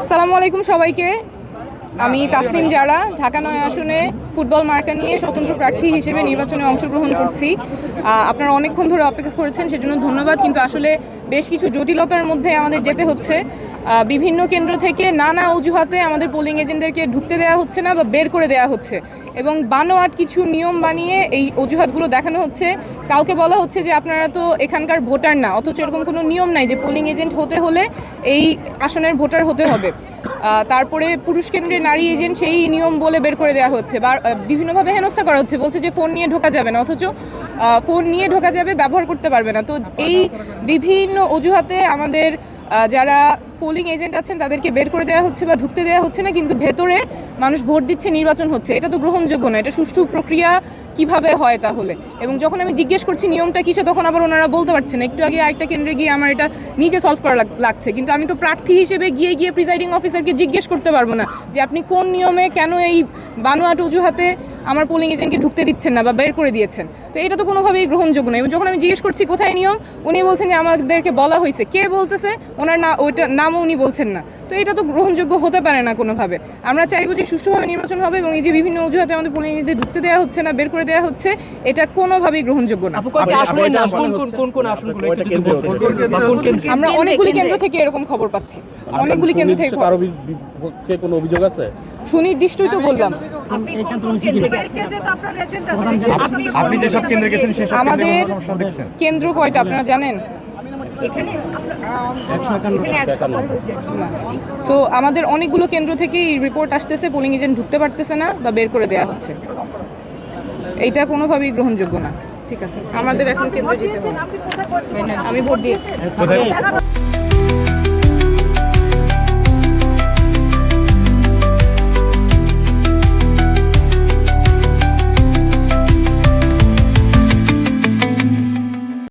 আসসালামু আলাইকুম সবাইকে। আমি তাসনিম জারা, ঢাকা ৯ আসনে ফুটবল মার্কা নিয়ে স্বতন্ত্র প্রার্থী হিসেবে নির্বাচনে অংশগ্রহণ করছি। আপনারা অনেকক্ষণ ধরে অপেক্ষা করেছেন, সেজন্য ধন্যবাদ। কিন্তু আসলে বেশ কিছু জটিলতার মধ্যে আমাদের যেতে হচ্ছে। বিভিন্ন কেন্দ্র থেকে নানা অজুহাতে আমাদের পোলিং এজেন্টদেরকে ঢুকতে দেওয়া হচ্ছে না বা বের করে দেওয়া হচ্ছে, এবং বানোয়াট কিছু নিয়ম বানিয়ে এই অজুহাতগুলো দেখানো হচ্ছে। কাউকে বলা হচ্ছে যে আপনারা তো এখানকার ভোটার না, অথচ এরকম কোনো নিয়ম নাই যে পোলিং এজেন্ট হতে হলে এই আসনের ভোটার হতে হবে। তারপরে পুরুষ কেন্দ্রের নারী এজেন্ট সেই নিয়ম বলে বের করে দেওয়া হচ্ছে, বা বিভিন্নভাবে হেনস্থা করা হচ্ছে। বলছে যে ফোন নিয়ে ঢোকা যাবে না, অথচ ফোন নিয়ে ঢোকা যাবে, ব্যবহার করতে পারবে না। তো এই বিভিন্ন অজুহাতে আমাদের যারা পোলিং এজেন্ট আছেন তাদেরকে বের করে দেওয়া হচ্ছে বা ঢুকতে দেওয়া হচ্ছে না, কিন্তু ভেতরে মানুষ ভোট দিচ্ছে, নির্বাচন হচ্ছে। এটা তো গ্রহণযোগ্য না। এটা সুষ্ঠু প্রক্রিয়া কিভাবে হয় তাহলে? এবং যখন আমি জিজ্ঞেস করছি নিয়মটা কিসে, তখন আবার ওনারা বলতে পারছেন না। একটু আগে আরেকটা কেন্দ্রে গিয়ে আমার এটা নিজে সলভ করা লাগছে, কিন্তু আমি তো প্রার্থী হিসেবে গিয়ে প্রিজাইডিং অফিসারকে জিজ্ঞেস করতে পারবো না যে আপনি কোন নিয়মে কেন এই বানোয়াট অজুহাতে আমার পোলিং এজেন্টকে ঢুকতে দিচ্ছেন না বা বের করে দিয়েছেন। তো এটা তো কোনোভাবেই গ্রহণযোগ্য নয়। এবং যখন আমি জিজ্ঞেস করছি কোথায় নিয়ম, উনি বলছেন যে আমাদেরকে বলা হয়েছে। কে বলতেছে? ওনার না, ওইটা নামও উনি বলছেন না। তো এটা তো গ্রহণযোগ্য হতে পারে না কোনোভাবে। আমরা চাইবো যে সুষ্ঠুভাবে নির্বাচন হবে, এবং এই যে বিভিন্ন অজুহাতে আমাদের পোলিং এজেন্টদের ঢুকতে দেওয়া হচ্ছে না, বের করে দেওয়া হচ্ছে, এটা কোনোভাবেই গ্রহণযোগ্য না। আমরা অনেকগুলি কেন্দ্র থেকে এরকম খবর পাচ্ছি, অনেকগুলি কেন্দ্র থেকে। কোনো অভিযোগ আছে? সুনির্দিষ্টই তো বললাম। আপনি যেসব কেন্দ্রে গেছেন সেসব আমাদের কেন্দ্র কয়টা আপনারা জানেন? সো আমাদের অনেকগুলো কেন্দ্র থেকেই রিপোর্ট আসতেছে পোলিং এজেন্ট ঢুকতে পারতেছে না বা বের করে দেওয়া হচ্ছে। এইটা কোনোভাবেই গ্রহণযোগ্য না। ঠিক আছে, আমাদের এখন কেন্দ্রে যেতে হবে। আমি ভোট দিয়েছি।